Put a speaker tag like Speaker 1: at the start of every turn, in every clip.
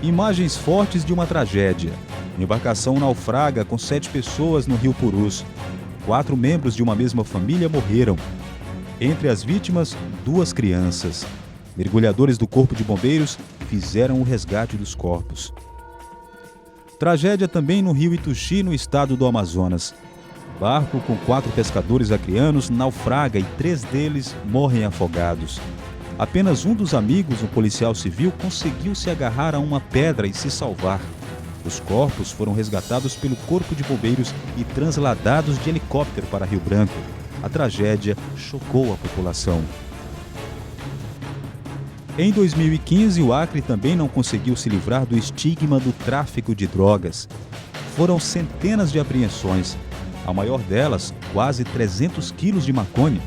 Speaker 1: Imagens fortes de uma tragédia. Embarcação naufraga com 7 pessoas no Rio Purus. 4 membros de uma mesma família morreram. Entre as vítimas, 2 crianças. Mergulhadores do Corpo de Bombeiros fizeram o resgate dos corpos. Tragédia também no Rio Ituxi, no estado do Amazonas. Barco com 4 pescadores acreanos naufraga e 3 deles morrem afogados. Apenas um dos amigos, um policial civil, conseguiu se agarrar a uma pedra e se salvar. Os corpos foram resgatados pelo Corpo de Bombeiros e transladados de helicóptero para Rio Branco. A tragédia chocou a população. Em 2015, o Acre também não conseguiu se livrar do estigma do tráfico de drogas. Foram centenas de apreensões. A maior delas, quase 300 quilos de maconha,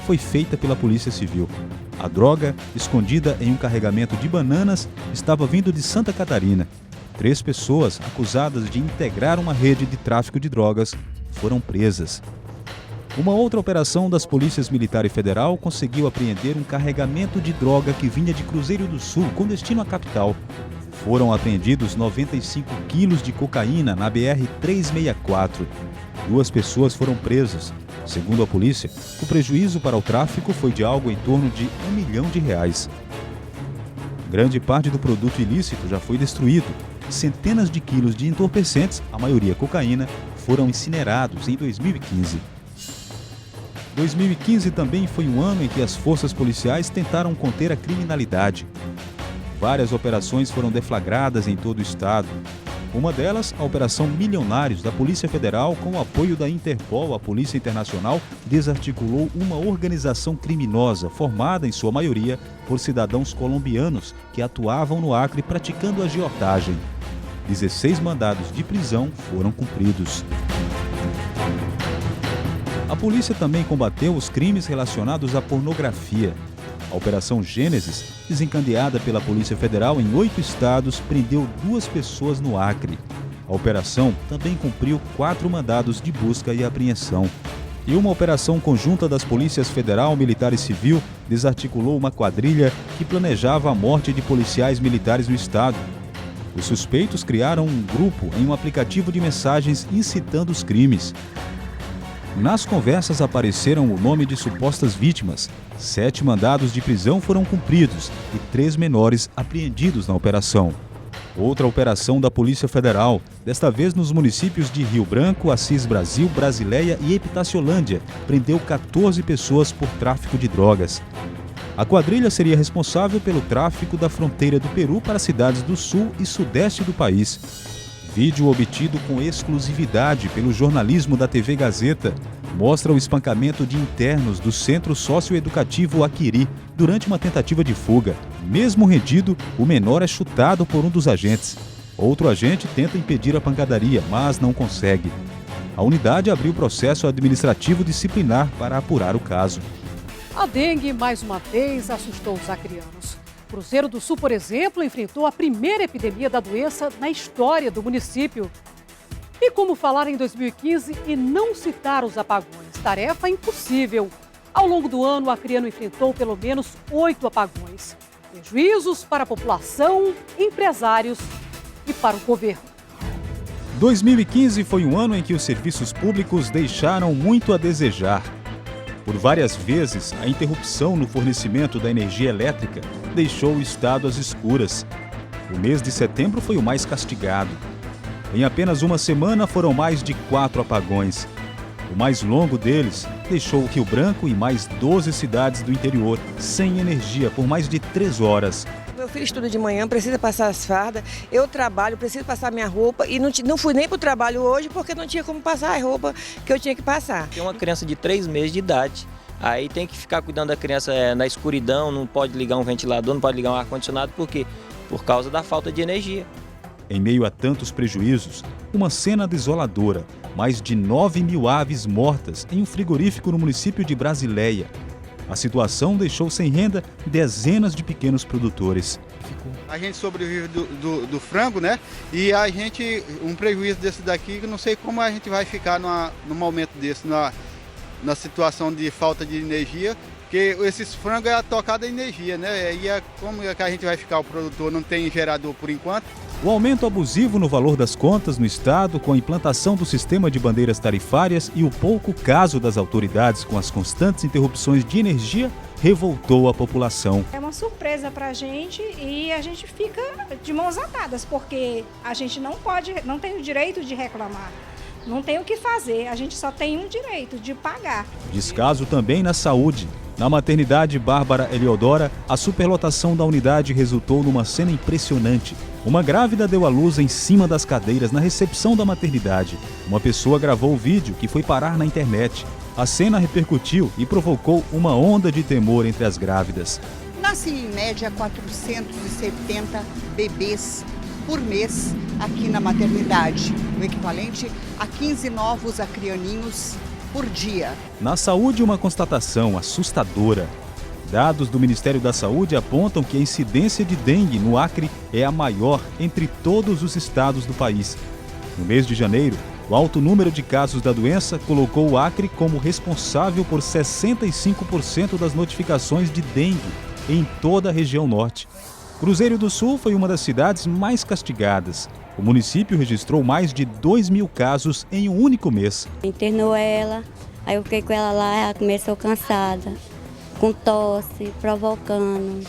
Speaker 1: foi feita pela Polícia Civil. A droga, escondida em um carregamento de bananas, estava vindo de Santa Catarina. 3 pessoas acusadas de integrar uma rede de tráfico de drogas foram presas. Uma outra operação das Polícias Militar e Federal conseguiu apreender um carregamento de droga que vinha de Cruzeiro do Sul, com destino à capital. Foram apreendidos 95 quilos de cocaína na BR-364. 2 pessoas foram presas. Segundo a polícia, o prejuízo para o tráfico foi de algo em torno de R$1 milhão. Grande parte do produto ilícito já foi destruído. Centenas de quilos de entorpecentes, a maioria cocaína, foram incinerados em 2015. 2015 também foi um ano em que as forças policiais tentaram conter a criminalidade. Várias operações foram deflagradas em todo o estado. Uma delas, a Operação Milionários da Polícia Federal, com o apoio da Interpol, a Polícia Internacional, desarticulou uma organização criminosa formada, em sua maioria, por cidadãos colombianos que atuavam no Acre praticando agiotagem. 16 mandados de prisão foram cumpridos. A polícia também combateu os crimes relacionados à pornografia. A Operação Gênesis, desencadeada pela Polícia Federal em 8 estados, prendeu 2 pessoas no Acre. A operação também cumpriu 4 mandados de busca e apreensão. E uma operação conjunta das Polícias Federal, Militar e Civil desarticulou uma quadrilha que planejava a morte de policiais militares no estado. Os suspeitos criaram um grupo em um aplicativo de mensagens incitando os crimes. Nas conversas apareceram o nome de supostas vítimas. 7 mandados de prisão foram cumpridos e 3 menores apreendidos na operação. Outra operação da Polícia Federal, desta vez nos municípios de Rio Branco, Assis Brasil, Brasileia e Epitaciolândia, prendeu 14 pessoas por tráfico de drogas. A quadrilha seria responsável pelo tráfico da fronteira do Peru para cidades do sul e sudeste do país. Vídeo obtido com exclusividade pelo jornalismo da TV Gazeta mostra o espancamento de internos do Centro Socioeducativo Aquiri durante uma tentativa de fuga. Mesmo rendido, o menor é chutado por um dos agentes. Outro agente tenta impedir a pancadaria, mas não consegue. A unidade abriu processo administrativo disciplinar para apurar o caso.
Speaker 2: A dengue, mais uma vez, assustou os acreanos. Cruzeiro do Sul, por exemplo, enfrentou a primeira epidemia da doença na história do município. E como falar em 2015 e não citar os apagões? Tarefa impossível. Ao longo do ano, o acreano enfrentou pelo menos 8 apagões. Prejuízos para a população, empresários e para o governo.
Speaker 1: 2015 foi um ano em que os serviços públicos deixaram muito a desejar. Por várias vezes, a interrupção no fornecimento da energia elétrica deixou o estado às escuras. O mês de setembro foi o mais castigado. Em apenas uma semana foram mais de 4 apagões. O mais longo deles deixou o Rio Branco e mais 12 cidades do interior sem energia por mais de 3 horas.
Speaker 3: Meu filho estuda de manhã, precisa passar as fardas, eu trabalho, preciso passar minha roupa e não fui nem para o trabalho hoje porque não tinha como passar a roupa que eu tinha que passar.
Speaker 4: Tem uma criança de 3 meses de idade, aí tem que ficar cuidando da criança na escuridão, não pode ligar um ventilador, não pode ligar um ar-condicionado, por quê? Por causa da falta de energia.
Speaker 1: Em meio a tantos prejuízos, uma cena desoladora, mais de 9.000 aves mortas em um frigorífico no município de Brasileia. A situação deixou sem renda dezenas de pequenos produtores.
Speaker 5: A gente sobrevive do frango, né? E a gente, um prejuízo desse daqui, eu não sei como a gente vai ficar num momento desse, na situação de falta de energia, porque esses frangos é a tocada energia, né? E como é que a gente vai ficar, o produtor não tem gerador por enquanto,
Speaker 1: O aumento abusivo no valor das contas no estado, com a implantação do sistema de bandeiras tarifárias e o pouco caso das autoridades com as constantes interrupções de energia, revoltou a população.
Speaker 6: É uma surpresa para a gente e a gente fica de mãos atadas, porque a gente não tem o direito de reclamar, não tem o que fazer, a gente só tem um direito de pagar.
Speaker 1: Descaso também na saúde. Na maternidade Bárbara Eliodora, a superlotação da unidade resultou numa cena impressionante. Uma grávida deu à luz em cima das cadeiras na recepção da maternidade. Uma pessoa gravou o vídeo que foi parar na internet. A cena repercutiu e provocou uma onda de temor entre as grávidas.
Speaker 7: Nascem em média 470 bebês por mês aqui na maternidade, o equivalente a 15 novos acrianinhos por dia.
Speaker 1: Na saúde, uma constatação assustadora. Dados do Ministério da Saúde apontam que a incidência de dengue no Acre é a maior entre todos os estados do país. No mês de janeiro, o alto número de casos da doença colocou o Acre como responsável por 65% das notificações de dengue em toda a região norte. Cruzeiro do Sul foi uma das cidades mais castigadas. O município registrou mais de 2.000 casos em um único mês.
Speaker 8: Internou ela, aí eu fiquei com ela lá, ela começou cansada, com tosse, provocando.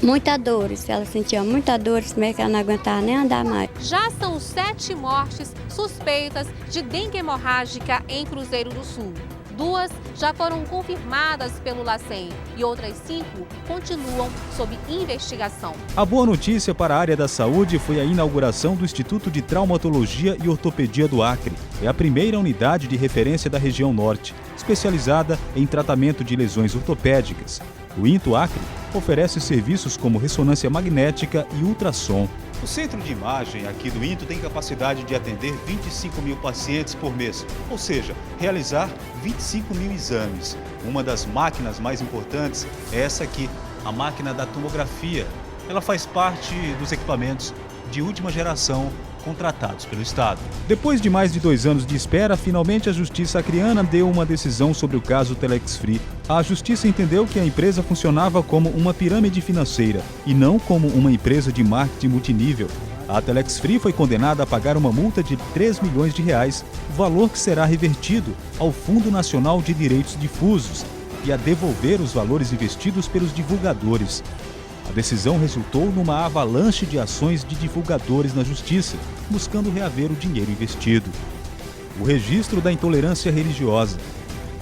Speaker 8: Muita dor, ela sentia muita dor, mesmo que ela não aguentava nem andar mais.
Speaker 9: Já são 7 mortes suspeitas de dengue hemorrágica em Cruzeiro do Sul. 2 já foram confirmadas pelo LACEN e outras 5 continuam sob investigação.
Speaker 1: A boa notícia para a área da saúde foi a inauguração do Instituto de Traumatologia e Ortopedia do Acre. É a primeira unidade de referência da região norte, especializada em tratamento de lesões ortopédicas. O INTO Acre oferece serviços como ressonância magnética e ultrassom. O centro de imagem aqui do INTO tem capacidade de atender 25.000 pacientes por mês, ou seja, realizar 25.000 exames. Uma das máquinas mais importantes é essa aqui, a máquina da tomografia. Ela faz parte dos equipamentos de última geração contratados pelo Estado. Depois de mais de 2 anos de espera, finalmente a Justiça acreana deu uma decisão sobre o caso Telex Free. A Justiça entendeu que a empresa funcionava como uma pirâmide financeira e não como uma empresa de marketing multinível. A Telex Free foi condenada a pagar uma multa de R$3 milhões, valor que será revertido ao Fundo Nacional de Direitos Difusos e a devolver os valores investidos pelos divulgadores. A decisão resultou numa avalanche de ações de divulgadores na Justiça, buscando reaver o dinheiro investido. O registro da intolerância religiosa.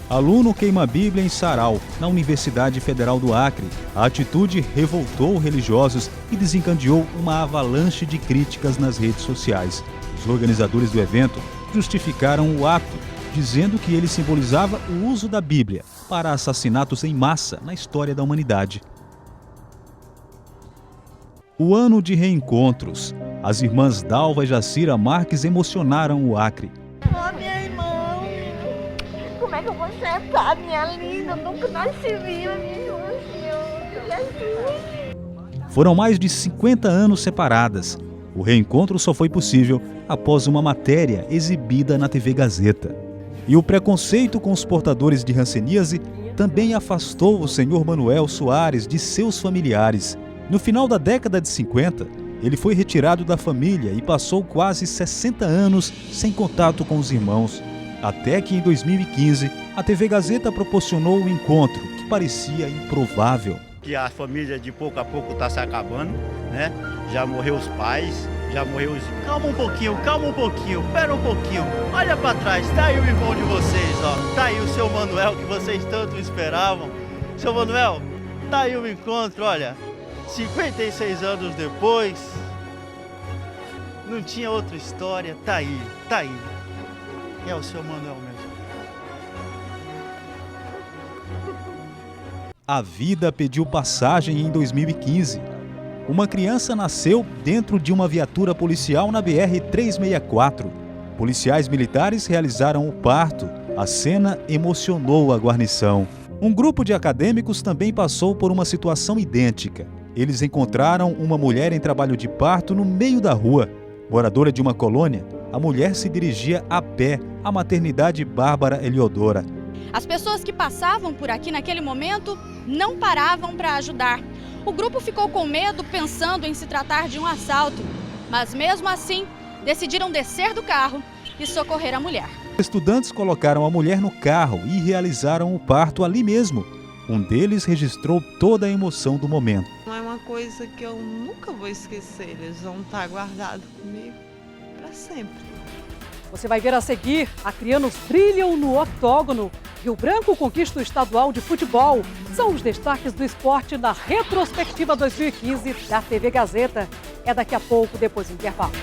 Speaker 1: Aluno queima a Bíblia em sarau, na Universidade Federal do Acre. A atitude revoltou religiosos e desencadeou uma avalanche de críticas nas redes sociais. Os organizadores do evento justificaram o ato, dizendo que ele simbolizava o uso da Bíblia para assassinatos em massa na história da humanidade. O ano de reencontros. As irmãs Dalva e Jacira Marques emocionaram o Acre.
Speaker 10: Oh, minha irmã, como é que eu vou sentar, minha linda? Nunca nós se vimos, minha irmã, Jesus.
Speaker 1: Foram mais de 50 anos separadas. O reencontro só foi possível após uma matéria exibida na TV Gazeta. E o preconceito com os portadores de hanseníase também afastou o senhor Manuel Soares de seus familiares. No final da década de 50, ele foi retirado da família e passou quase 60 anos sem contato com os irmãos. Até que em 2015, a TV Gazeta proporcionou um encontro que parecia improvável.
Speaker 11: Que a família de pouco a pouco está se acabando, né? Já morreu os pais, já morreu os... Calma um pouquinho, pera um pouquinho. Olha para trás, tá aí o irmão de vocês, ó. Tá aí o seu Manuel que vocês tanto esperavam. Seu Manuel, tá aí o encontro, olha. 56 anos depois, não tinha outra história, tá aí. É o seu Manuel mesmo.
Speaker 1: A vida pediu passagem em 2015. Uma criança nasceu dentro de uma viatura policial na BR-364. Policiais militares realizaram o parto. A cena emocionou a guarnição. Um grupo de acadêmicos também passou por uma situação idêntica. Eles encontraram uma mulher em trabalho de parto no meio da rua. Moradora de uma colônia, a mulher se dirigia a pé à maternidade Bárbara Eliodora.
Speaker 12: As pessoas que passavam por aqui naquele momento não paravam para ajudar. O grupo ficou com medo, pensando em se tratar de um assalto. mas mesmo assim decidiram descer do carro e socorrer a mulher.
Speaker 1: Estudantes colocaram a mulher no carro e realizaram o parto ali mesmo. Um deles registrou toda a emoção do momento.
Speaker 13: Não é uma coisa que eu nunca vou esquecer, eles vão estar guardados comigo para sempre.
Speaker 2: Você vai ver a seguir, acrianos brilham no octógono. Rio Branco conquista o estadual de futebol. São os destaques do esporte na retrospectiva 2015 da TV Gazeta. É daqui a pouco, depois do intervalo.